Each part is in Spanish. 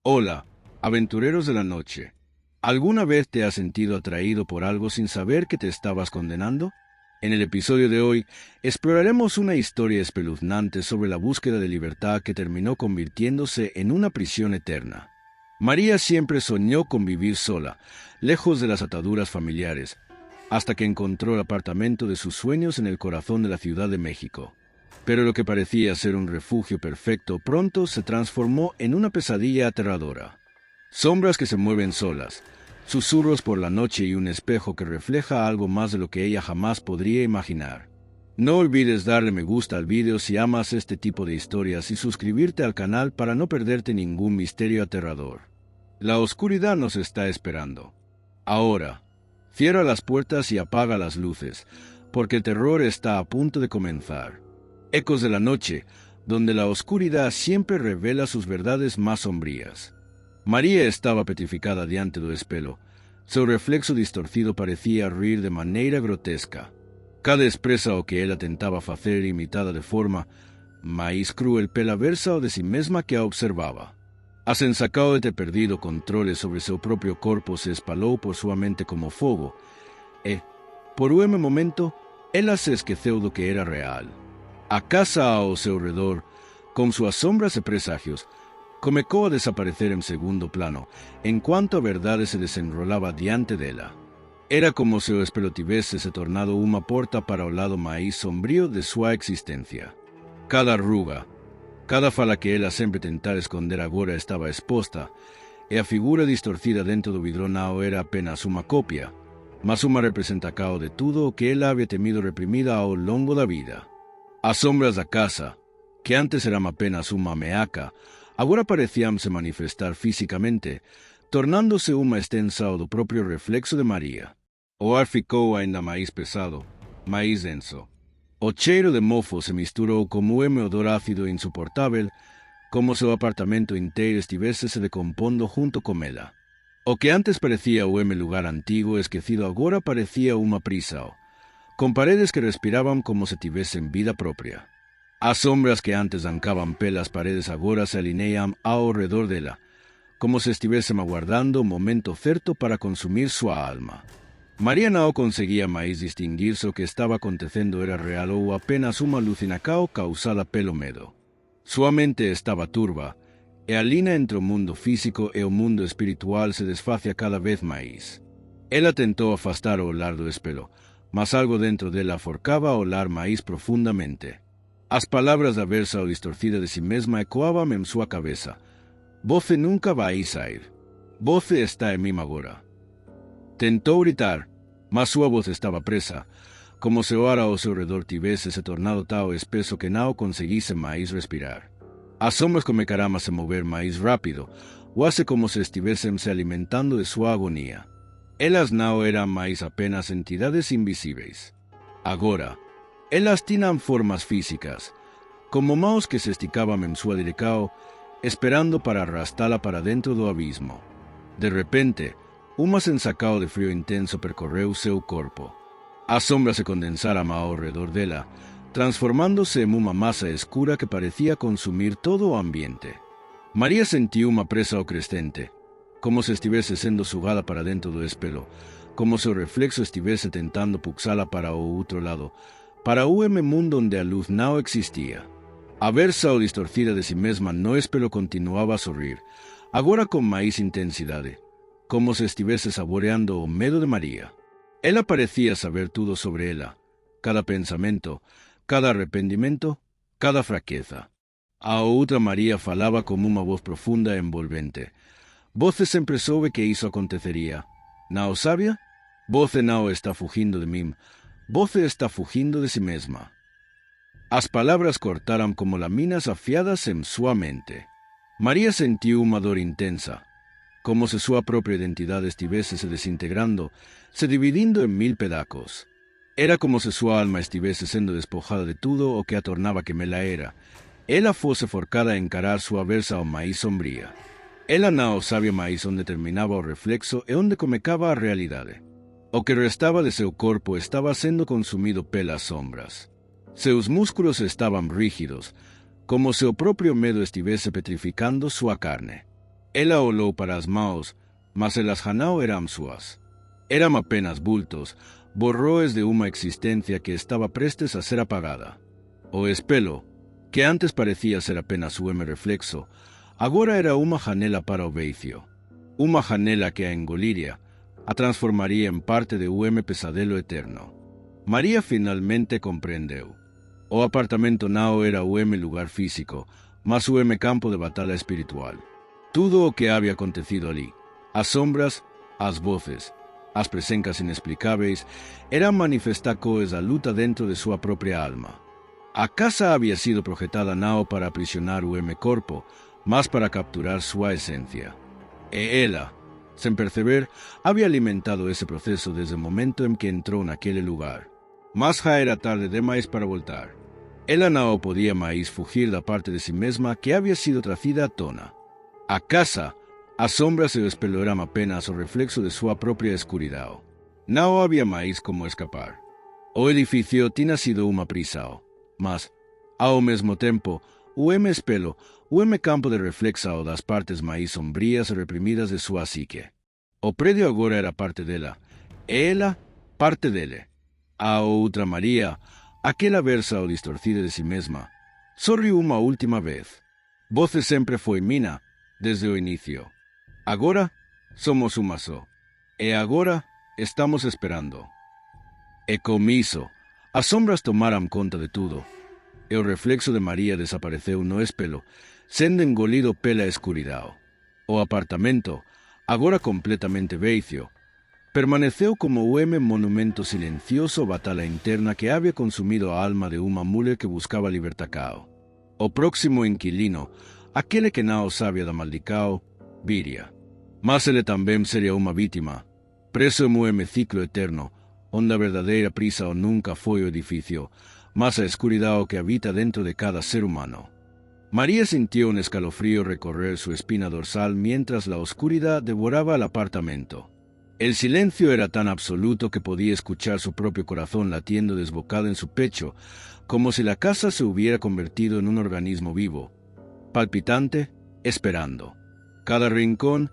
Hola, aventureros de la noche. ¿Alguna vez te has sentido atraído por algo sin saber que te estabas condenando? En el episodio de hoy, exploraremos una historia espeluznante sobre la búsqueda de libertad que terminó convirtiéndose en una prisión eterna. María siempre soñó con vivir sola, lejos de las ataduras familiares, hasta que encontró el apartamento de sus sueños en el corazón de la Ciudad de México. Pero lo que parecía ser un refugio perfecto pronto se transformó en una pesadilla aterradora. Sombras que se mueven solas, susurros por la noche y un espejo que refleja algo más de lo que ella jamás podría imaginar. No olvides darle me gusta al video si amas este tipo de historias y suscribirte al canal para no perderte ningún misterio aterrador. La oscuridad nos está esperando. Ahora, cierra las puertas y apaga las luces, porque el terror está a punto de comenzar. Ecos de la noche, donde la oscuridad siempre revela sus verdades más sombrías. María estaba petrificada diante do espelho. Seu reflexo distorcido parecía rir de maneira grotesca. Cada expresa o que ela tentaba facer imitada de forma mais cruel pela versa o de si mesma que a observaba. A sensacao de ter perdido controle sobre seu próprio corpo se espalhou por sua mente como fogo, e, por un momento, ela se esqueceu do que era real. A casa ao seu redor, con suas sombras e presagios, comecou a desaparecer en segundo plano, enquanto a verdade se desenrolaba diante dela. Era como se o espelho tivese se tornado unha porta para o lado máis sombrío de súa existencia. Cada arruga, cada fala que ela sempre tentara esconder agora estaba exposta, e a figura distorcida dentro do vidrón ao era apenas unha copia, mas unha representación de tudo o que ela había temido reprimida ao longo da vida. As sombras da casa, que antes eran apenas unha ameaca, agora parecíanse manifestar físicamente, tornándose unha extensa do propio reflexo de María. O ar ficou ainda máis pesado, máis denso. O cheiro de mofo se misturou como un odor ácido e insuportável, como se o apartamento inteiro estivese se decompondo junto con ela. O que antes parecía un lugar antigo e esquecido agora parecía unha prisa, con paredes que respiraban como se tivesen vida propia. As sombras que antes ancaban pelas paredes agora se alinean ao redor dela, como se estivesen aguardando o momento certo para consumir súa alma. María non conseguía máis distinguir se o que estaba acontecendo era real ou apenas unha alucinación causada pelo medo. Súa mente estaba turba, e a lina entre o mundo físico e o mundo espiritual se desfacia cada vez máis. Ela tentou afastar o olhar do espelho, mas algo dentro dela forcaba o olhar máis profundamente. As palabras da versa ou distorcida de si mesma ecoaban en súa cabeza. Voce nunca vai sair. Voce está en mim agora. Tentou gritar, mas súa voz estaba presa, como se o ar ao seu redor tivese se tornado tão espeso que non conseguise máis respirar. As sombras comecaran a se mover máis rápido, quase como se estivesen se alimentando de súa agonía. Elas non eran máis apenas entidades invisíveis. Agora, elas tinan formas físicas, como mãos que se esticaban en súa direcao, esperando para arrastala para dentro do abismo. De repente, unha sensacao de frío intenso percorreu seu corpo. As sombras se condensaran ao redor dela, transformándose en unha masa escura que parecía consumir todo o ambiente. María sentiu unha presa ao crescente, como se estivese sendo sugada para dentro do espelho, como se o reflexo estivese tentando puxala para o outro lado, para un mundo onde a luz non existía. A versa ou distorcida de si mesma no espelho continuaba a sorrir, agora con máis intensidade, como se estivese saboreando o medo de María. Ela parecía saber tudo sobre ela, cada pensamento, cada arrependimento, cada fraqueza. A outra María falaba como unha voz profunda e envolvente. Voce sempre soube que iso acontecería. Non o sabia? Voce non está fugindo de min. Voce está fugindo de si mesma. As palabras cortaran como laminas afiadas en súa mente. María sentiu unha dor intensa, como se súa propia identidade estivese se desintegrando, se dividindo en 1000 pedacos. Era como se súa alma estivese sendo despojada de tudo o que a tornaba que mela era. Ela fose forcada a encarar súa versa ao máis sombría. Ela non sabia máis onde terminaba o reflexo e onde comecaba a realidade. O que restaba de seu corpo estaba sendo consumido pelas sombras. Seus músculos estaban rígidos, como se o propio medo estivese petrificando súa carne. Ela olou para as mãos, mas elas janao eram suas. Eram apenas bultos, borroes de uma existência que estava prestes a ser apagada. O espelho, que antes parecía ser apenas un reflexo, agora era uma janela para o veicio. Uma janela que a engoliria, a transformaría en parte de un pesadelo eterno. María finalmente comprendeu. O apartamento não era un lugar físico, mas un campo de batalla espiritual. Tudo o que había acontecido ali, as sombras, as voces, as presencias inexplicáveis, eran manifestacos da luta dentro de sua própria alma. A casa había sido projetada não para aprisionar o corpo, mas para capturar sua esencia. E ela, sem perceber, había alimentado ese proceso desde o momento en que entrou naquele lugar. Mas já era tarde demais para voltar. Ela não podía mais fugir da parte de si mesma que había sido trazida à tona. A casa, as sombras e o espelho eram apenas o reflexo de sua própria escuridão. Não havia mais como escapar. O edificio tinha sido uma prisão, mas, ao mesmo tempo, o espelho, o campo de reflexão das partes mais sombrias e reprimidas de sua psique. O prédio agora era parte dela, e ela, parte dele. A outra Maria, aquela versa ou distorcida de si mesma, sorriu uma última vez. Você sempre foi minha, desde o início. Agora, somos uma só. E agora, estamos esperando. E com isso, as sombras tomaram conta de tudo. E o reflexo de Maria desapareceu no espelho, sendo engolido pela escuridão. O apartamento, agora completamente veicio, permaneceu como un monumento silencioso batalha interna que había consumido a alma de uma mulher que buscaba libertacao. O próximo inquilino, aquele que não sabia da maldicao, viria. Mas ele também seria uma vítima, preso en un ciclo eterno, onde a verdadeira prisa nunca foi o edifício, mas a escuridão que habita dentro de cada ser humano. María sintió un escalofrío recorrer su espina dorsal mientras la oscuridad devoraba el apartamento. El silencio era tan absoluto que podía escuchar su propio corazón latiendo desbocado en su pecho, como si la casa se hubiera convertido en un organismo vivo, palpitante, esperando. Cada rincón,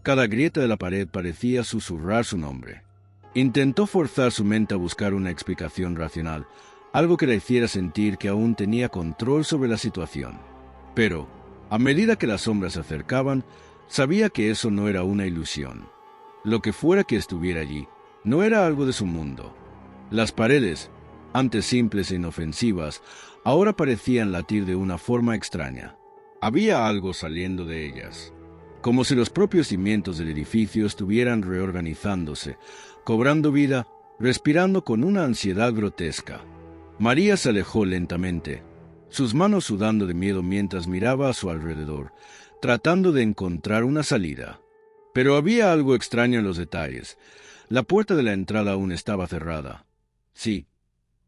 cada grieta de la pared parecía susurrar su nombre. Intentó forzar su mente a buscar una explicación racional, algo que le hiciera sentir que aún tenía control sobre la situación. Pero, a medida que las sombras se acercaban, sabía que eso no era una ilusión. Lo que fuera que estuviera allí, no era algo de su mundo. Las paredes, antes simples e inofensivas, ahora parecían latir de una forma extraña. Había algo saliendo de ellas, como si los propios cimientos del edificio estuvieran reorganizándose, cobrando vida, respirando con una ansiedad grotesca. María se alejó lentamente, sus manos sudando de miedo mientras miraba a su alrededor, tratando de encontrar una salida. Pero había algo extraño en los detalles. La puerta de la entrada aún estaba cerrada. Sí,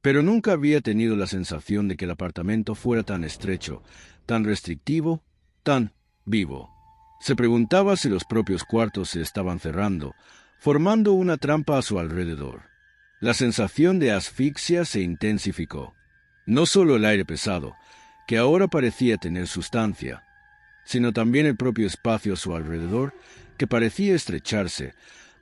pero nunca había tenido la sensación de que el apartamento fuera tan estrecho, tan restrictivo, tan vivo. Se preguntaba si los propios cuartos se estaban cerrando, formando una trampa a su alrededor. La sensación de asfixia se intensificó. No solo el aire pesado, que ahora parecía tener sustancia, sino también el propio espacio a su alrededor, que parecía estrecharse,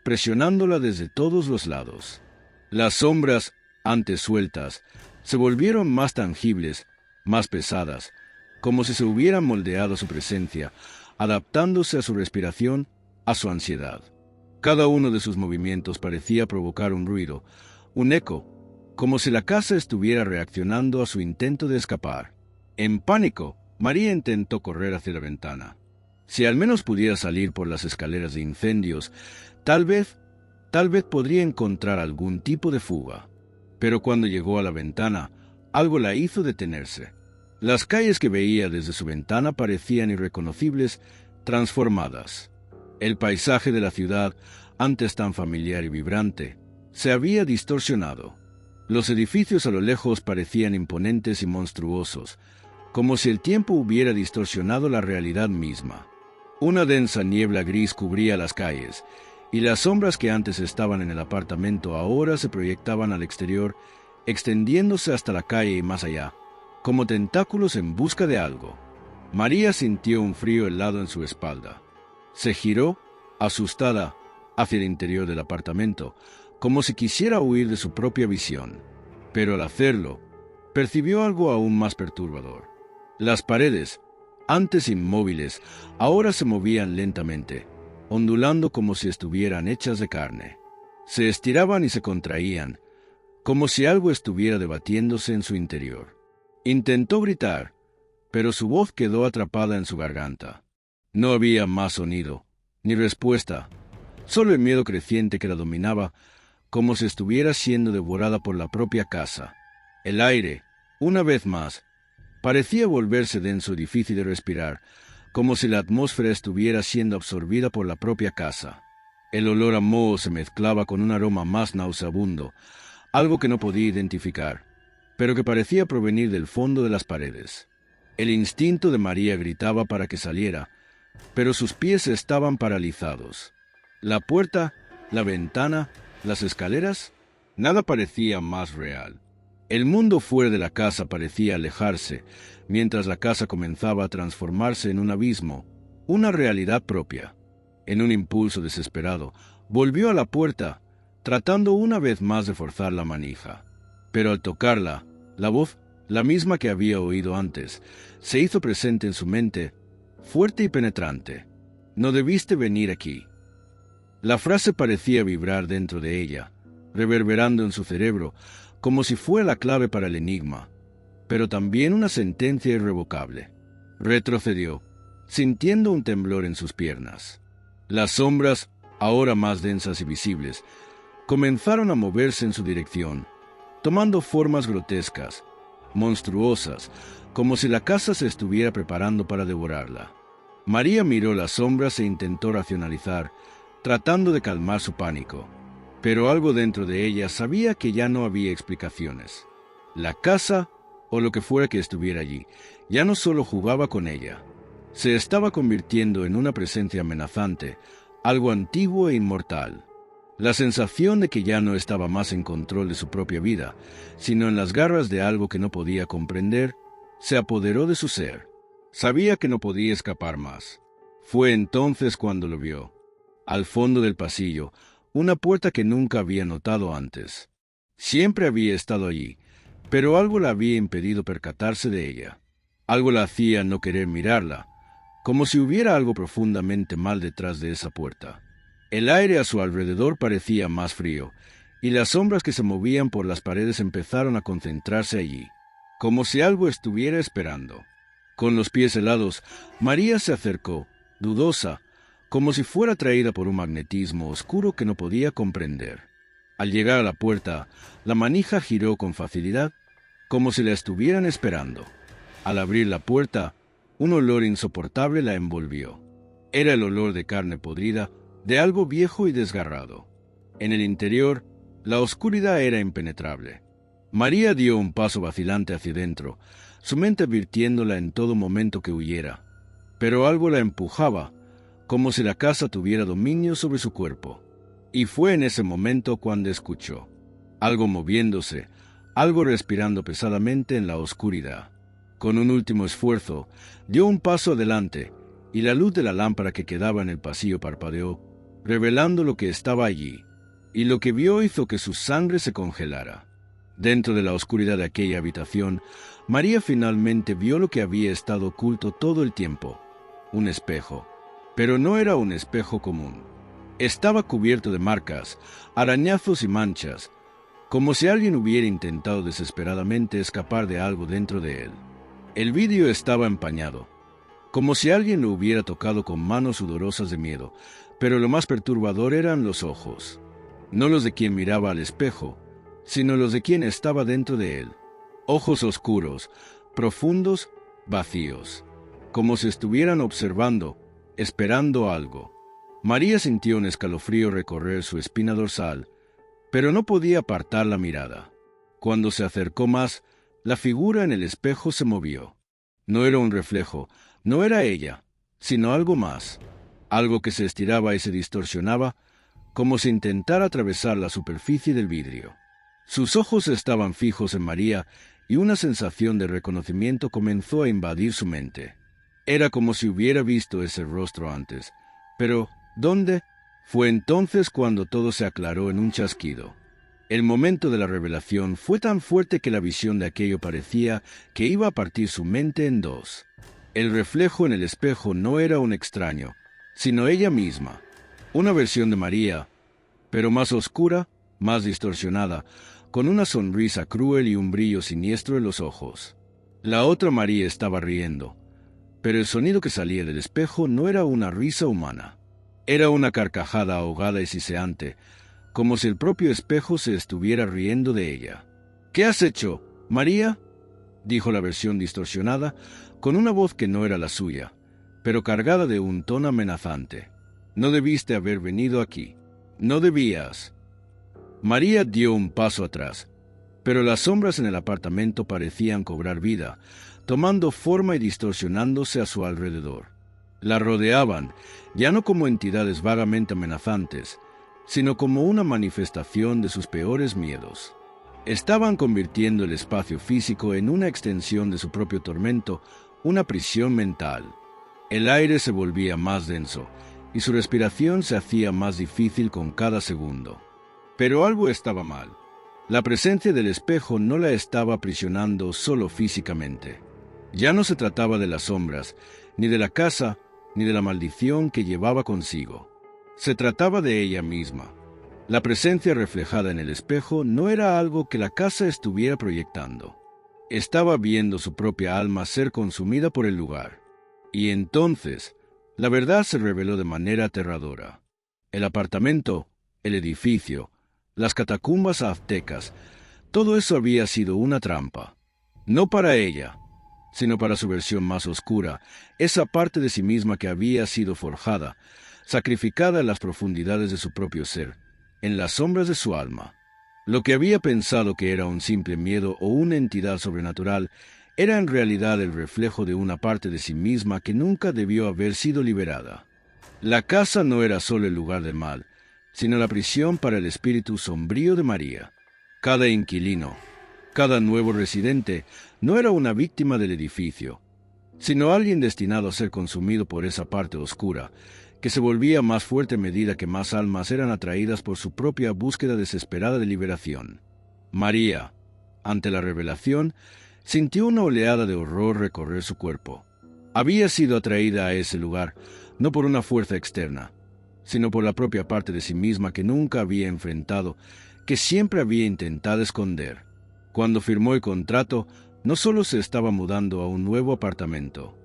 presionándola desde todos los lados. Las sombras, antes sueltas, se volvieron más tangibles, más pesadas, como si se hubieran moldeado a su presencia, adaptándose a su respiración, a su ansiedad. Cada uno de sus movimientos parecía provocar un ruido, un eco, como si la casa estuviera reaccionando a su intento de escapar. En pánico, María intentó correr hacia la ventana. Si al menos pudiera salir por las escaleras de incendios, tal vez podría encontrar algún tipo de fuga. Pero cuando llegó a la ventana, algo la hizo detenerse. Las calles que veía desde su ventana parecían irreconocibles, transformadas. El paisaje de la ciudad, antes tan familiar y vibrante, se había distorsionado. Los edificios a lo lejos parecían imponentes y monstruosos, como si el tiempo hubiera distorsionado la realidad misma. Una densa niebla gris cubría las calles, y las sombras que antes estaban en el apartamento ahora se proyectaban al exterior, extendiéndose hasta la calle y más allá, como tentáculos en busca de algo. María sintió un frío helado en su espalda. Se giró, asustada, hacia el interior del apartamento, como si quisiera huir de su propia visión. Pero al hacerlo, percibió algo aún más perturbador. Las paredes, antes inmóviles, ahora se movían lentamente, ondulando como si estuvieran hechas de carne. Se estiraban y se contraían, como si algo estuviera debatiéndose en su interior. Intentó gritar, pero su voz quedó atrapada en su garganta. No había más sonido, ni respuesta, solo el miedo creciente que la dominaba, como si estuviera siendo devorada por la propia casa. El aire, una vez más, parecía volverse denso y difícil de respirar, como si la atmósfera estuviera siendo absorbida por la propia casa. El olor a moho se mezclaba con un aroma más nauseabundo, algo que no podía identificar, pero que parecía provenir del fondo de las paredes. El instinto de María gritaba para que saliera, pero sus pies estaban paralizados. La puerta, la ventana, las escaleras, nada parecía más real. El mundo fuera de la casa parecía alejarse, mientras la casa comenzaba a transformarse en un abismo, una realidad propia. En un impulso desesperado, volvió a la puerta, tratando una vez más de forzar la manija. Pero al tocarla, la voz, la misma que había oído antes, se hizo presente en su mente, fuerte y penetrante. «No debiste venir aquí». La frase parecía vibrar dentro de ella, reverberando en su cerebro, como si fuera la clave para el enigma, pero también una sentencia irrevocable. Retrocedió, sintiendo un temblor en sus piernas. Las sombras, ahora más densas y visibles, comenzaron a moverse en su dirección, tomando formas grotescas, monstruosas, como si la casa se estuviera preparando para devorarla. María miró las sombras e intentó racionalizar, tratando de calmar su pánico, pero algo dentro de ella sabía que ya no había explicaciones. La casa, o lo que fuera que estuviera allí, ya no solo jugaba con ella, se estaba convirtiendo en una presencia amenazante, algo antiguo e inmortal. La sensación de que ya no estaba más en control de su propia vida, sino en las garras de algo que no podía comprender, se apoderó de su ser. Sabía que no podía escapar más. Fue entonces cuando lo vio. Al fondo del pasillo, una puerta que nunca había notado antes. Siempre había estado allí, pero algo la había impedido percatarse de ella. Algo la hacía no querer mirarla, como si hubiera algo profundamente mal detrás de esa puerta. El aire a su alrededor parecía más frío, y las sombras que se movían por las paredes empezaron a concentrarse allí, como si algo estuviera esperando. Con los pies helados, María se acercó, dudosa, como si fuera atraída por un magnetismo oscuro que no podía comprender. Al llegar a la puerta, la manija giró con facilidad, como si la estuvieran esperando. Al abrir la puerta, un olor insoportable la envolvió. Era el olor de carne podrida, de algo viejo y desgarrado. En el interior, la oscuridad era impenetrable. María dio un paso vacilante hacia dentro, su mente advirtiéndola en todo momento que huyera. Pero algo la empujaba, como si la casa tuviera dominio sobre su cuerpo. Y fue en ese momento cuando escuchó algo moviéndose, algo respirando pesadamente en la oscuridad. Con un último esfuerzo, dio un paso adelante, y la luz de la lámpara que quedaba en el pasillo parpadeó, revelando lo que estaba allí, y lo que vio hizo que su sangre se congelara. Dentro de la oscuridad de aquella habitación, María finalmente vio lo que había estado oculto todo el tiempo, un espejo. Pero no era un espejo común. Estaba cubierto de marcas, arañazos y manchas, como si alguien hubiera intentado desesperadamente escapar de algo dentro de él. El vidrio estaba empañado, como si alguien lo hubiera tocado con manos sudorosas de miedo, pero lo más perturbador eran los ojos. No los de quien miraba al espejo, sino los de quien estaba dentro de él. Ojos oscuros, profundos, vacíos, como si estuvieran observando, esperando algo. María sintió un escalofrío recorrer su espina dorsal, pero no podía apartar la mirada. Cuando se acercó más, la figura en el espejo se movió. No era un reflejo, no era ella, sino algo más, algo que se estiraba y se distorsionaba, como si intentara atravesar la superficie del vidrio. Sus ojos estaban fijos en María y una sensación de reconocimiento comenzó a invadir su mente. Era como si hubiera visto ese rostro antes, Pero, ¿dónde? Fue entonces cuando todo se aclaró en un chasquido. El momento de la revelación fue tan fuerte que la visión de aquello parecía que iba a partir su mente en dos. El reflejo en el espejo no era un extraño, sino ella misma, una versión de María, pero más oscura, más distorsionada, con una sonrisa cruel y un brillo siniestro en los ojos. La otra María estaba riendo, pero el sonido que salía del espejo no era una risa humana. Era una carcajada ahogada y siseante, como si el propio espejo se estuviera riendo de ella. «¿Qué has hecho, María?», dijo la versión distorsionada, con una voz que no era la suya, pero cargada de un tono amenazante. «No debiste haber venido aquí. No debías». María dio un paso atrás, pero las sombras en el apartamento parecían cobrar vida, tomando forma y distorsionándose a su alrededor. La rodeaban, ya no como entidades vagamente amenazantes, sino como una manifestación de sus peores miedos. Estaban convirtiendo el espacio físico en una extensión de su propio tormento, una prisión mental. El aire se volvía más denso, y su respiración se hacía más difícil con cada segundo. Pero algo estaba mal. La presencia del espejo no la estaba aprisionando solo físicamente. Ya no se trataba de las sombras, ni de la casa, ni de la maldición que llevaba consigo. Se trataba de ella misma. La presencia reflejada en el espejo no era algo que la casa estuviera proyectando. Estaba viendo su propia alma ser consumida por el lugar. Y entonces, la verdad se reveló de manera aterradora. El apartamento, el edificio, las catacumbas aztecas, todo eso había sido una trampa. No para ella, sino para su versión más oscura, esa parte de sí misma que había sido forjada, sacrificada en las profundidades de su propio ser, en las sombras de su alma. Lo que había pensado que era un simple miedo o una entidad sobrenatural era en realidad el reflejo de una parte de sí misma que nunca debió haber sido liberada. La casa no era solo el lugar del mal, sino la prisión para el espíritu sombrío de María. Cada inquilino, cada nuevo residente, no era una víctima del edificio, sino alguien destinado a ser consumido por esa parte oscura, que se volvía más fuerte a medida que más almas eran atraídas por su propia búsqueda desesperada de liberación. María, ante la revelación, sintió una oleada de horror recorrer su cuerpo. Había sido atraída a ese lugar, no por una fuerza externa, sino por la propia parte de sí misma que nunca había enfrentado, que siempre había intentado esconder. Cuando firmó el contrato, no solo se estaba mudando a un nuevo apartamento,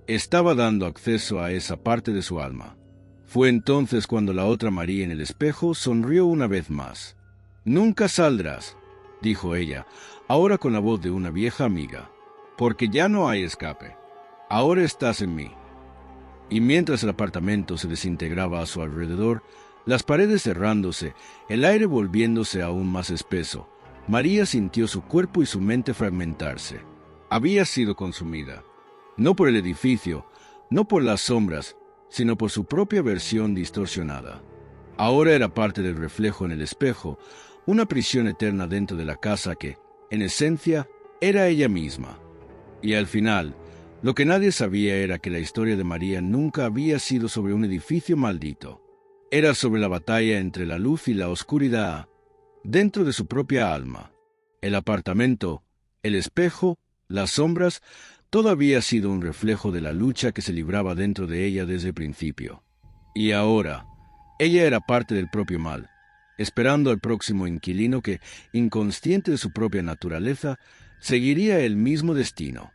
estaba dando acceso a esa parte de su alma. Fue entonces cuando la otra María en el espejo sonrió una vez más. «Nunca saldrás», dijo ella, ahora con la voz de una vieja amiga, «porque ya no hay escape. Ahora estás en mí». Y mientras el apartamento se desintegraba a su alrededor, las paredes cerrándose, el aire volviéndose aún más espeso, María sintió su cuerpo y su mente fragmentarse. Había sido consumida, no por el edificio, no por las sombras, sino por su propia versión distorsionada. Ahora era parte del reflejo en el espejo, una prisión eterna dentro de la casa que, en esencia, era ella misma. Y al final, lo que nadie sabía era que la historia de María nunca había sido sobre un edificio maldito. Era sobre la batalla entre la luz y la oscuridad, dentro de su propia alma. El apartamento, el espejo, las sombras, todo había sido un reflejo de la lucha que se libraba dentro de ella desde el principio. Y ahora, ella era parte del propio mal, esperando al próximo inquilino que, inconsciente de su propia naturaleza, seguiría el mismo destino.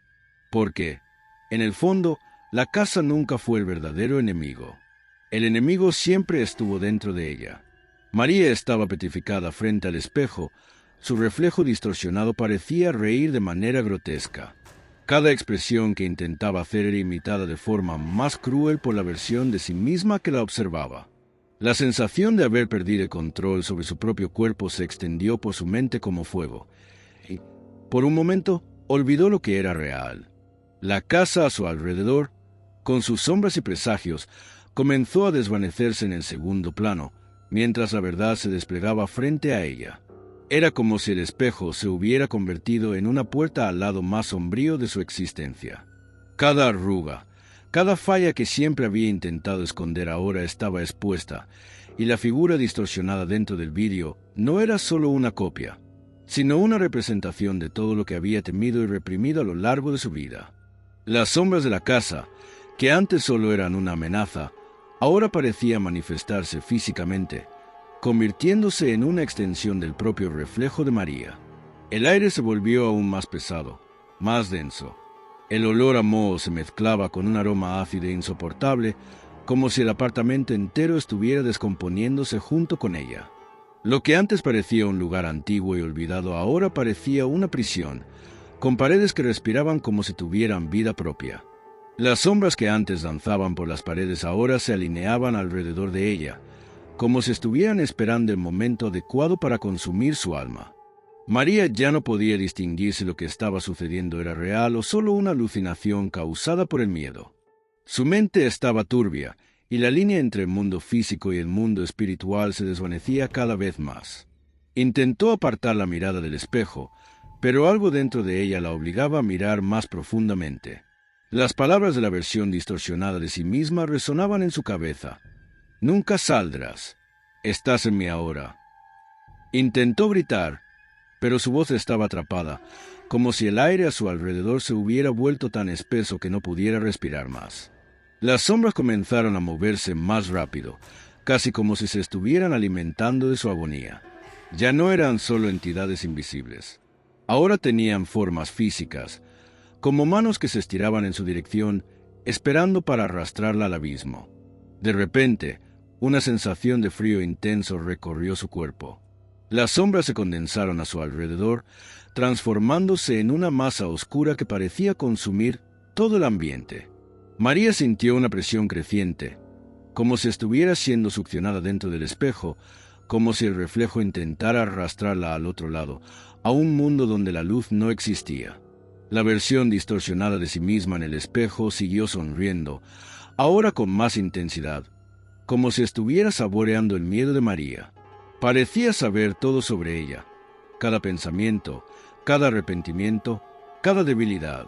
Porque, en el fondo, la casa nunca fue el verdadero enemigo. El enemigo siempre estuvo dentro de ella. María estaba petrificada frente al espejo. Su reflejo distorsionado parecía reír de manera grotesca. Cada expresión que intentaba hacer era imitada de forma más cruel por la versión de sí misma que la observaba. La sensación de haber perdido el control sobre su propio cuerpo se extendió por su mente como fuego. Y, por un momento, olvidó lo que era real. La casa a su alrededor, con sus sombras y presagios, comenzó a desvanecerse en el segundo plano, mientras la verdad se desplegaba frente a ella. Era como si el espejo se hubiera convertido en una puerta al lado más sombrío de su existencia. Cada arruga, Cada falla que siempre había intentado esconder ahora estaba expuesta, y la figura distorsionada dentro del vídeo no era solo una copia, sino una representación de todo lo que había temido y reprimido a lo largo de su vida. Las sombras de la casa, que antes solo eran una amenaza, ahora parecían manifestarse físicamente, convirtiéndose en una extensión del propio reflejo de María. El aire se volvió aún más pesado, más denso. El olor a moho se mezclaba con un aroma ácido e insoportable, como si el apartamento entero estuviera descomponiéndose junto con ella. Lo que antes parecía un lugar antiguo y olvidado ahora parecía una prisión, con paredes que respiraban como si tuvieran vida propia. Las sombras que antes danzaban por las paredes ahora se alineaban alrededor de ella, como si estuvieran esperando el momento adecuado para consumir su alma. María ya no podía distinguir si lo que estaba sucediendo era real o solo una alucinación causada por el miedo. Su mente estaba turbia, y la línea entre el mundo físico y el mundo espiritual se desvanecía cada vez más. Intentó apartar la mirada del espejo, pero algo dentro de ella la obligaba a mirar más profundamente. Las palabras de la versión distorsionada de sí misma resonaban en su cabeza. «Nunca saldrás. Estás en mí ahora». Intentó gritar, pero su voz estaba atrapada, como si el aire a su alrededor se hubiera vuelto tan espeso que no pudiera respirar más. Las sombras comenzaron a moverse más rápido, casi como si se estuvieran alimentando de su agonía. Ya no eran solo entidades invisibles. Ahora tenían formas físicas, como manos que se estiraban en su dirección, esperando para arrastrarla al abismo. De repente, una sensación de frío intenso recorrió su cuerpo. Las sombras se condensaron a su alrededor, transformándose en una masa oscura que parecía consumir todo el ambiente. María sintió una presión creciente, como si estuviera siendo succionada dentro del espejo, como si el reflejo intentara arrastrarla al otro lado, a un mundo donde la luz no existía. La versión distorsionada de sí misma en el espejo siguió sonriendo, ahora con más intensidad, como si estuviera saboreando el miedo de María. Parecía saber todo sobre ella, cada pensamiento, cada arrepentimiento, cada debilidad.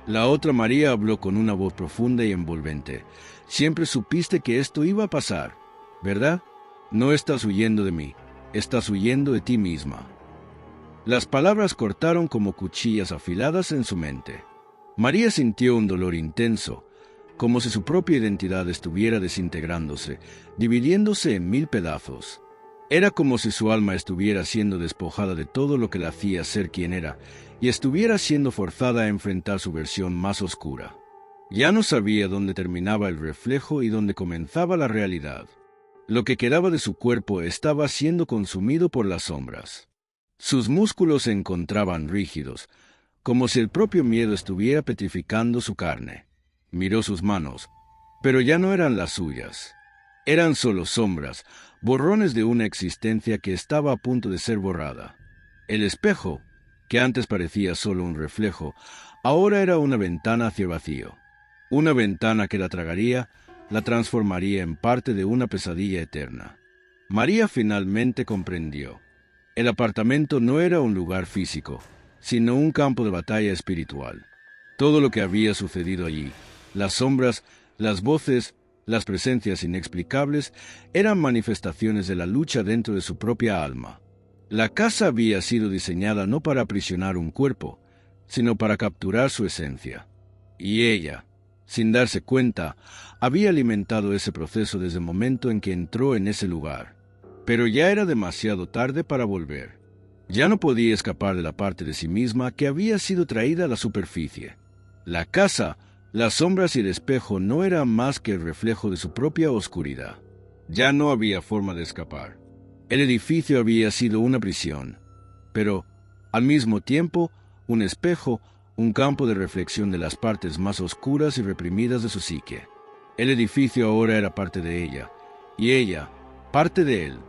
La otra María habló con una voz profunda y envolvente. «Siempre supiste que esto iba a pasar, ¿verdad? No estás huyendo de mí, estás huyendo de ti misma». Las palabras cortaron como cuchillas afiladas en su mente. María sintió un dolor intenso, como si su propia identidad estuviera desintegrándose, dividiéndose en 1000 pedazos. Era como si su alma estuviera siendo despojada de todo lo que la hacía ser quien era, y estuviera siendo forzada a enfrentar su versión más oscura. Ya no sabía dónde terminaba el reflejo y dónde comenzaba la realidad. Lo que quedaba de su cuerpo estaba siendo consumido por las sombras. Sus músculos se encontraban rígidos, como si el propio miedo estuviera petrificando su carne. Miró sus manos, pero ya no eran las suyas. Eran solo sombras, borrones de una existencia que estaba a punto de ser borrada. El espejo, que antes parecía solo un reflejo, ahora era una ventana hacia el vacío. Una ventana que la tragaría, la transformaría en parte de una pesadilla eterna. María finalmente comprendió. El apartamento no era un lugar físico, sino un campo de batalla espiritual. Todo lo que había sucedido allí, las sombras, las voces, las presencias inexplicables, eran manifestaciones de la lucha dentro de su propia alma. La casa había sido diseñada no para aprisionar un cuerpo, sino para capturar su esencia. Y ella, sin darse cuenta, había alimentado ese proceso desde el momento en que entró en ese lugar. Pero ya era demasiado tarde para volver. Ya no podía escapar de la parte de sí misma que había sido traída a la superficie. La casa, las sombras y el espejo no eran más que el reflejo de su propia oscuridad. Ya no había forma de escapar. El edificio había sido una prisión, pero, al mismo tiempo, un espejo, un campo de reflexión de las partes más oscuras y reprimidas de su psique. El edificio ahora era parte de ella, y ella, parte de él.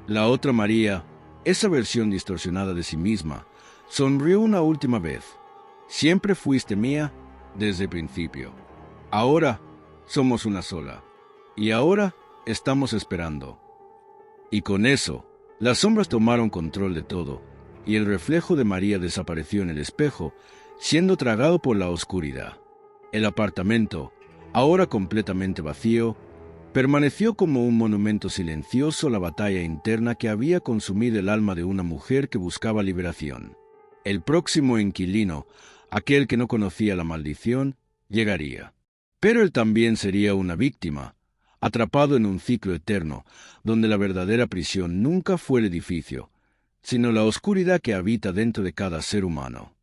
La otra María, esa versión distorsionada de sí misma, sonrió una última vez. «Siempre fuiste mía desde el principio. Ahora somos una sola. Y ahora estamos esperando». Y con eso, las sombras tomaron control de todo, y el reflejo de María desapareció en el espejo, siendo tragado por la oscuridad. El apartamento, ahora completamente vacío, permaneció como un monumento silencioso la batalla interna que había consumido el alma de una mujer que buscaba liberación. El próximo inquilino, aquel que no conocía la maldición, llegaría. Pero él también sería una víctima, atrapado en un ciclo eterno, donde la verdadera prisión nunca fue el edificio, sino la oscuridad que habita dentro de cada ser humano.